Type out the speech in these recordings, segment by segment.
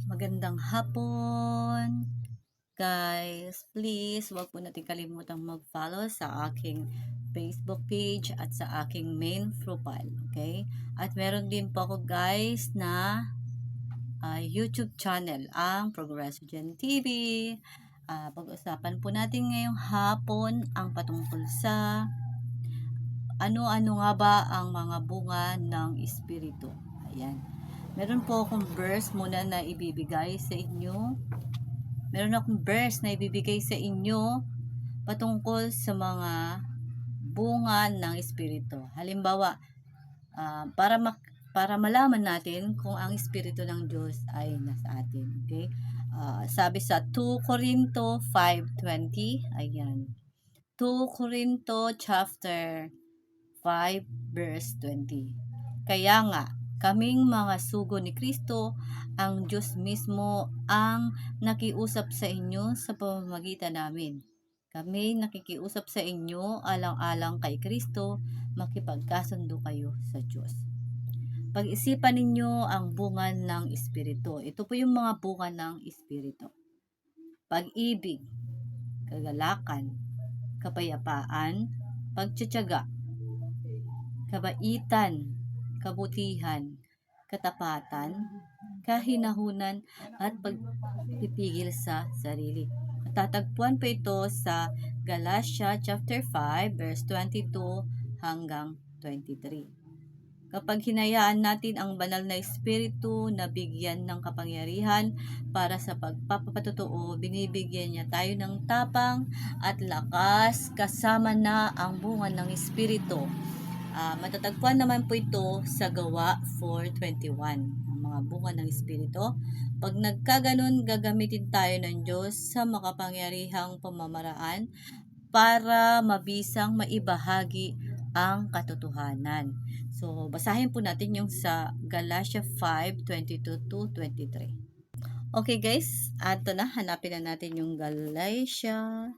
Magandang hapon, guys. Please, huwag po natin kalimutang mag-follow sa aking Facebook page at sa aking main profile. Okay? At meron din po ako, guys, na YouTube channel, ang Progreso Gen TV. Pag-usapan po natin ngayong hapon ang patungkol sa ano-ano nga ba ang mga bunga ng Espiritu. Ayan. Meron po akong verse muna na ibibigay sa inyo. Meron akong verse na ibibigay sa inyo patungkol sa mga bunga ng Espiritu. Halimbawa, para malaman natin kung ang Espiritu ng Diyos ay nasa atin. Okay? Sabi sa 2 Corinto 5:20, ayan. 2 Corinto chapter 5 verse 20. Kaya nga, kaming mga sugo ni Kristo, ang Diyos mismo ang nakiusap sa inyo sa pamamagitan namin. Kami nakikiusap sa inyo alang-alang kay Kristo, makipagkasundo kayo sa Diyos. Pag-isipan ninyo ang bunga ng Espiritu. Ito po yung mga bunga ng Espiritu. Pag-ibig, kagalakan, kapayapaan, pagtitiyaga, kabaitan, kabutihan, katapatan, kahinahunan, at pagpipigil sa sarili. Matatagpuan po ito sa Galatia chapter 5 verse 22 hanggang 23. Kapag hinayaan natin ang banal na espiritu na bigyan ng kapangyarihan para sa pagpapatotoo, binibigyan niya tayo ng tapang at lakas kasama na ang bunga ng espiritu. Matatagpuan naman po ito sa Gawa 4:21, ang mga bunga ng Espiritu. Pag nagkaganon, gagamitin tayo ng Diyos sa makapangyarihang pamamaraan para mabisang maibahagi ang katotohanan. So, basahin po natin yung sa Galatia 5:22-23. Okay guys, ato na, hanapin na natin yung Galatia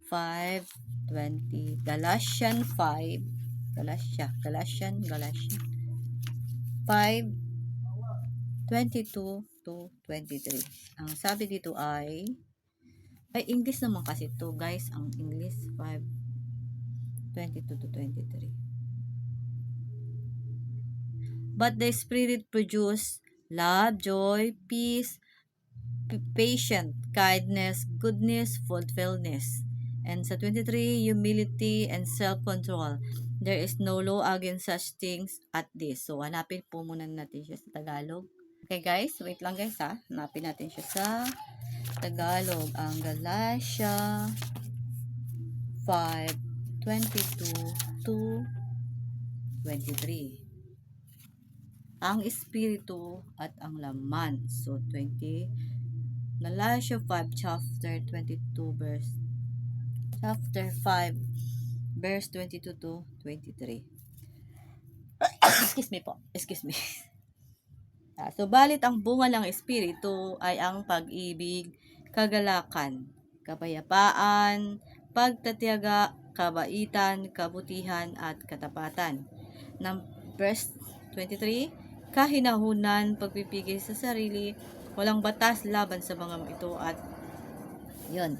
5:20. Galatian 5:22-23. Ang sabi dito ay English naman kasi to guys, ang English 5:22-23. But the Spirit produce love, joy, peace, patience, kindness, goodness, faithfulness. And sa 23, humility and self-control. There is no law against such things at this. So, hanapin po muna natin siya sa Tagalog. Okay guys, wait lang guys ha. Hanapin natin siya sa Tagalog. Ang Galatia 5:22-23. Ang Espiritu at ang laman. So, Galatia 5 chapter 5 verse 22-23. Excuse me. So, balit ang bunga ng Espiritu ay ang pag-ibig, kagalakan, kapayapaan, pagtatiyaga, kabaitan, kabutihan, at katapatan. Ng verse 23, kahinahunan, pagpipigil sa sarili, walang batas laban sa mga ito at yun.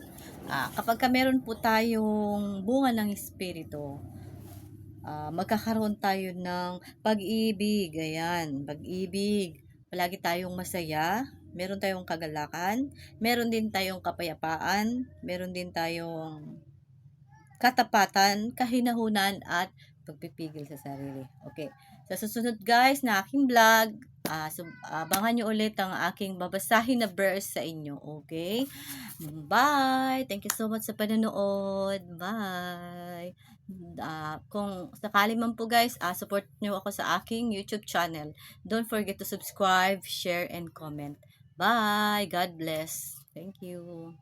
Kapag meron po tayong bunga ng Espiritu, magkakaroon tayo ng pag-ibig. Ayan, pag-ibig. Palagi tayong masaya. Meron tayong kagalakan. Meron din tayong kapayapaan. Meron din tayong katapatan, kahinahunan, at pagpipigil sa sarili. Okay. Sa susunod guys na aking vlog, abangan nyo ulit ang aking babasahin na verse sa inyo. Okay? Bye! Thank you so much sa panonood. Bye! Kung sakali man po guys, support nyo ako sa aking YouTube channel. Don't forget to subscribe, share, and comment. Bye! God bless! Thank you!